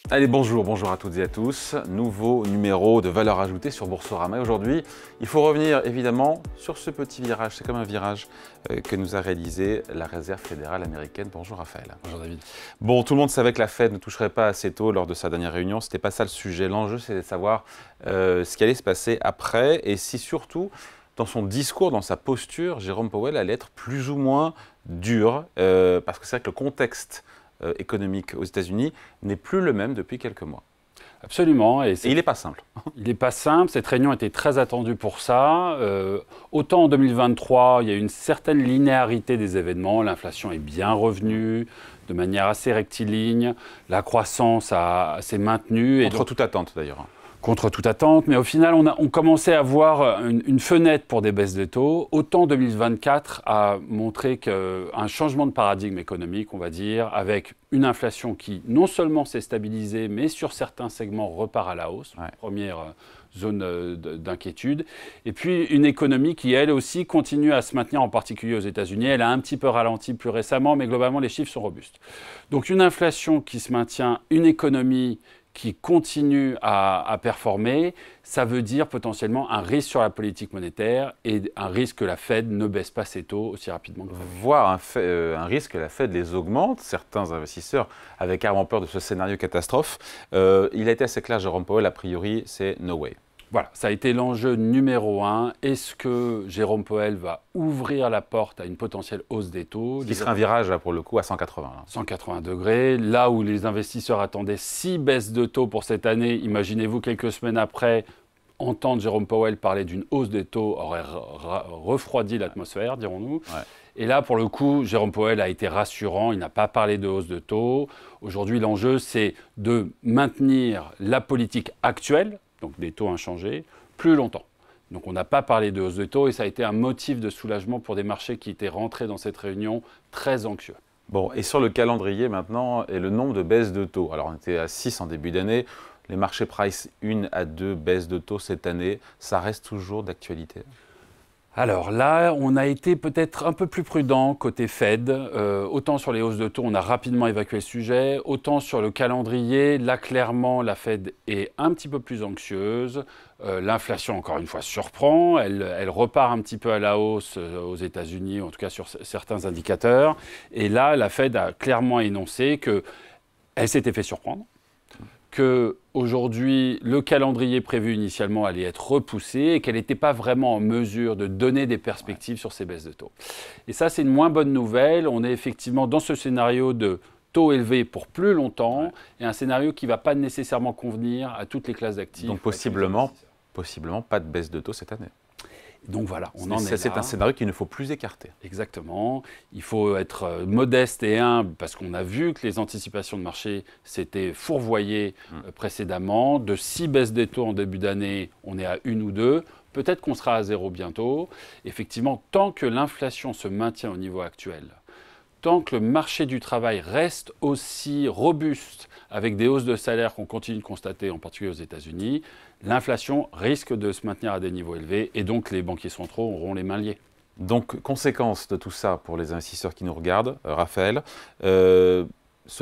Allez, bonjour à toutes et à tous. Nouveau numéro de Valeurs Ajoutées sur Boursorama. Aujourd'hui, il faut revenir évidemment sur ce petit virage. C'est comme un virage que nous a réalisé la Réserve fédérale américaine. Bonjour Raphaël. Bonjour David. Bon, tout le monde savait que la Fed ne toucherait pas assez tôt lors de sa dernière réunion. Ce n'était pas ça le sujet. L'enjeu, c'était de savoir ce qui allait se passer après et si surtout, dans son discours, dans sa posture, Jérôme Powell allait être plus ou moins dur parce que c'est vrai que le contexte économique aux États-Unis n'est plus le même depuis quelques mois. Absolument. Et il n'est pas simple. Il n'est pas simple. Cette réunion était très attendue pour ça. Autant en 2023, il y a une certaine linéarité des événements. L'inflation est bien revenue de manière assez rectiligne. La croissance s'est maintenue. Contre toute attente d'ailleurs. Contre toute attente, mais au final, on commençait à voir une fenêtre pour des baisses de taux. Autant 2024 a montré un changement de paradigme économique, on va dire, avec une inflation qui non seulement s'est stabilisée, mais sur certains segments repart à la hausse, première zone d'inquiétude. Et puis une économie qui, elle aussi, continue à se maintenir, en particulier aux États-Unis. Elle a un petit peu ralenti plus récemment, mais globalement, les chiffres sont robustes. Donc une inflation qui se maintient, une économie qui continue à performer, ça veut dire potentiellement un risque sur la politique monétaire et un risque que la Fed ne baisse pas ses taux aussi rapidement que prévu. Voire un risque que la Fed les augmente. Certains investisseurs avaient carrément peur de ce scénario catastrophe. Il a été assez clair, Jérôme Powell, a priori, c'est no way. Voilà, ça a été l'enjeu numéro 1. Est-ce que Jérôme Powell va ouvrir la porte à une potentielle hausse des taux? Ce qui serait un virage, là, pour le coup, à 180. Là. 180 degrés. Là où les investisseurs attendaient 6 baisses de taux pour cette année, imaginez-vous quelques semaines après, entendre Jérôme Powell parler d'une hausse des taux aurait refroidi l'atmosphère, dirons-nous. Ouais. Et là, pour le coup, Jérôme Powell a été rassurant. Il n'a pas parlé de hausse de taux. Aujourd'hui, l'enjeu, c'est de maintenir la politique actuelle, donc des taux inchangés, plus longtemps. Donc on n'a pas parlé de hausse de taux et ça a été un motif de soulagement pour des marchés qui étaient rentrés dans cette réunion très anxieux. Bon, et sur le calendrier maintenant, et le nombre de baisses de taux. Alors on était à 6 en début d'année, les marchés price 1 à 2 baisses de taux cette année, ça reste toujours d'actualité? Alors là, on a été peut-être un peu plus prudent côté Fed. Autant sur les hausses de taux, on a rapidement évacué le sujet. Autant sur le calendrier, là clairement, la Fed est un petit peu plus anxieuse. L'inflation, encore une fois, surprend. Elle repart un petit peu à la hausse aux États-Unis, en tout cas sur certains indicateurs. Et là, la Fed a clairement énoncé qu'elle s'était fait surprendre. Qu'aujourd'hui, le calendrier prévu initialement allait être repoussé et qu'elle n'était pas vraiment en mesure de donner des perspectives sur ces baisses de taux. Et ça, c'est une moins bonne nouvelle. On est effectivement dans ce scénario de taux élevés pour plus longtemps et un scénario qui ne va pas nécessairement convenir à toutes les classes d'actifs. Donc possiblement pas de baisse de taux cette année. Donc voilà, on en est là. C'est un scénario qu'il ne faut plus écarter. Exactement. Il faut être modeste et humble parce qu'on a vu que les anticipations de marché s'étaient fourvoyées précédemment. De 6 baisses des taux en début d'année, on est à 1 ou 2. Peut-être qu'on sera à 0 bientôt. Effectivement, tant que l'inflation se maintient au niveau actuel, tant que le marché du travail reste aussi robuste avec des hausses de salaire qu'on continue de constater, en particulier aux États-Unis, l'inflation risque de se maintenir à des niveaux élevés et donc les banquiers centraux auront les mains liées. Donc, conséquence de tout ça pour les investisseurs qui nous regardent, Raphaël, se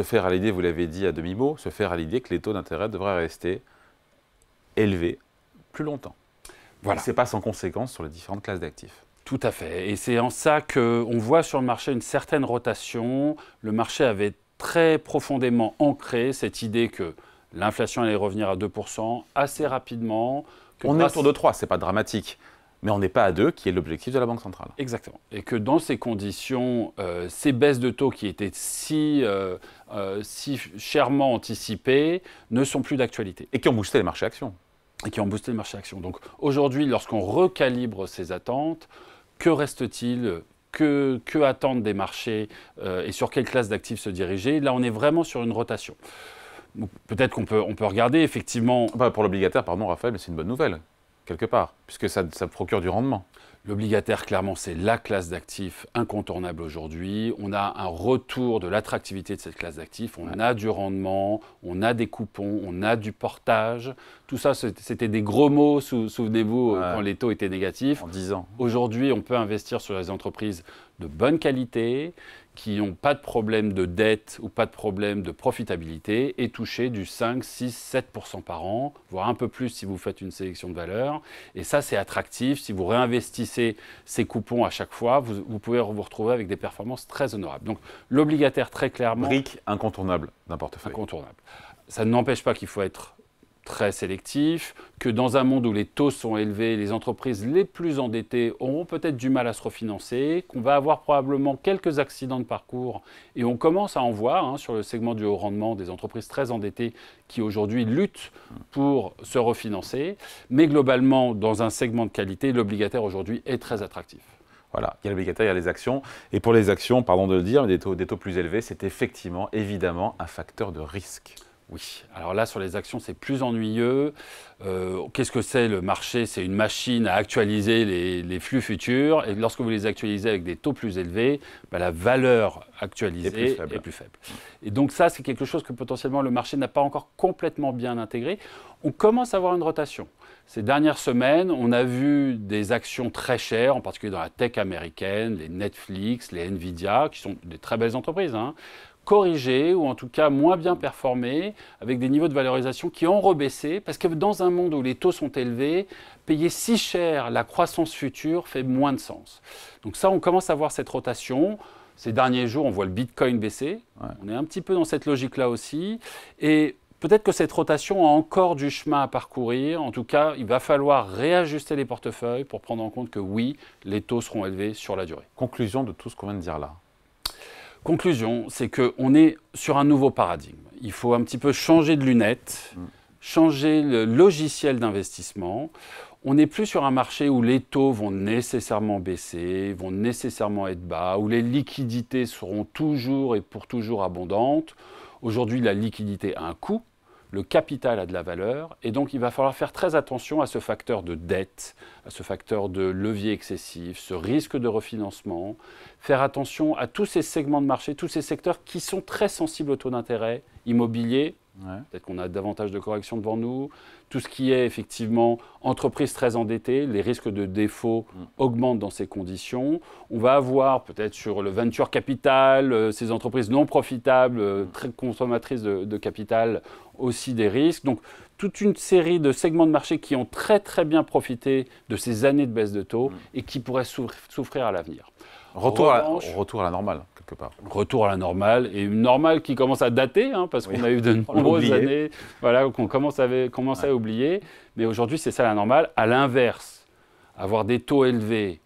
faire à l'idée, vous l'avez dit à demi-mot, se faire à l'idée que les taux d'intérêt devraient rester élevés plus longtemps. Voilà. Ce n'est pas sans conséquence sur les différentes classes d'actifs. Tout à fait. Et c'est en ça qu'on voit sur le marché une certaine rotation. Le marché avait très profondément ancré cette idée que l'inflation allait revenir à 2% assez rapidement. On est autour de 3, ce n'est pas dramatique. Mais on n'est pas à 2, qui est l'objectif de la Banque centrale. Exactement. Et que dans ces conditions, ces baisses de taux qui étaient si chèrement anticipées ne sont plus d'actualité. Et qui ont boosté les marchés actions. Et qui ont boosté le marché actions. Donc aujourd'hui, lorsqu'on recalibre ces attentes, que reste-t-il ? Que attendent des marchés et sur quelle classe d'actifs se diriger? Là, on est vraiment sur une rotation. Peut-être qu'on peut regarder effectivement... Pour l'obligataire, pardon Raphaël, mais c'est une bonne nouvelle, quelque part, puisque ça procure du rendement. L'obligataire, clairement, c'est la classe d'actifs incontournable aujourd'hui. On a un retour de l'attractivité de cette classe d'actifs. On a du rendement, on a des coupons, on a du portage. Tout ça, c'était des gros mots, souvenez-vous, quand les taux étaient négatifs. En 10 ans. Aujourd'hui, on peut investir sur les entreprises de bonne qualité, qui n'ont pas de problème de dette ou pas de problème de profitabilité et toucher du 5, 6, 7% par an, voire un peu plus si vous faites une sélection de valeurs. Et ça, c'est attractif. Si vous réinvestissez ces coupons à chaque fois, vous pouvez vous retrouver avec des performances très honorables. Donc l'obligataire, très clairement... Brique incontournable d'un portefeuille. Incontournable. Ça n'empêche pas qu'il faut être très sélectif, que dans un monde où les taux sont élevés, les entreprises les plus endettées auront peut-être du mal à se refinancer, qu'on va avoir probablement quelques accidents de parcours, et on commence à en voir sur le segment du haut rendement des entreprises très endettées qui aujourd'hui luttent pour se refinancer, mais globalement, dans un segment de qualité, l'obligataire aujourd'hui est très attractif. Voilà, il y a l'obligataire, il y a les actions. Et pour les actions, pardon de le dire, des taux plus élevés, c'est effectivement, évidemment, un facteur de risque. Oui, alors là, sur les actions, c'est plus ennuyeux. Qu'est-ce que c'est le marché? C'est une machine à actualiser les flux futurs. Et lorsque vous les actualisez avec des taux plus élevés, la valeur actualisée est plus faible. Et donc ça, c'est quelque chose que potentiellement le marché n'a pas encore complètement bien intégré. On commence à avoir une rotation. Ces dernières semaines, on a vu des actions très chères, en particulier dans la tech américaine, les Netflix, les Nvidia, qui sont des très belles entreprises, corrigées ou en tout cas moins bien performées, avec des niveaux de valorisation qui ont rebaissé, parce que dans un monde où les taux sont élevés, payer si cher la croissance future fait moins de sens. Donc ça, on commence à voir cette rotation. Ces derniers jours, on voit le Bitcoin baisser. Ouais. On est un petit peu dans cette logique-là aussi. Et peut-être que cette rotation a encore du chemin à parcourir. En tout cas, il va falloir réajuster les portefeuilles pour prendre en compte que oui, les taux seront élevés sur la durée. Conclusion de tout ce qu'on vient de dire là. Conclusion, c'est qu'on est sur un nouveau paradigme. Il faut un petit peu changer de lunettes, changer le logiciel d'investissement. On n'est plus sur un marché où les taux vont nécessairement baisser, vont nécessairement être bas, où les liquidités seront toujours et pour toujours abondantes. Aujourd'hui, la liquidité a un coût, le capital a de la valeur, et donc il va falloir faire très attention à ce facteur de dette, à ce facteur de levier excessif, ce risque de refinancement, faire attention à tous ces segments de marché, tous ces secteurs qui sont très sensibles au taux d'intérêt, immobilier, peut-être qu'on a davantage de corrections devant nous, tout ce qui est effectivement entreprise très endettée, les risques de défaut augmentent dans ces conditions. On va avoir peut-être sur le venture capital, ces entreprises non profitables, très consommatrices de capital, aussi des risques. Donc toute une série de segments de marché qui ont très très bien profité de ces années de baisse de taux et qui pourraient souffrir à l'avenir. Retour à la normale, quelque part. Retour à la normale, et une normale qui commence à dater, parce qu'on a eu de nombreuses années qu'on commence à oublier. Mais aujourd'hui, c'est ça la normale. À l'inverse, avoir des taux élevés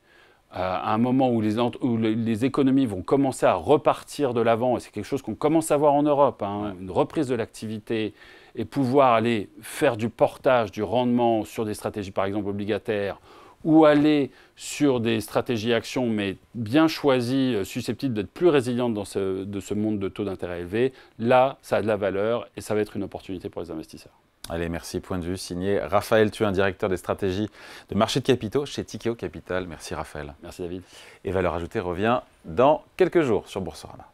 à un moment où les économies vont commencer à repartir de l'avant, et c'est quelque chose qu'on commence à voir en Europe, une reprise de l'activité, et pouvoir aller faire du portage, du rendement sur des stratégies, par exemple, obligataires, ou aller sur des stratégies actions, mais bien choisies, susceptibles d'être plus résilientes de ce monde de taux d'intérêt élevés, là, ça a de la valeur et ça va être une opportunité pour les investisseurs. Allez, merci. Point de vue signé Raphaël Thuin, directeur des stratégies de marché de capitaux chez Tikehau Capital. Merci Raphaël. Merci David. Et Valeurs Ajoutées revient dans quelques jours sur Boursorama.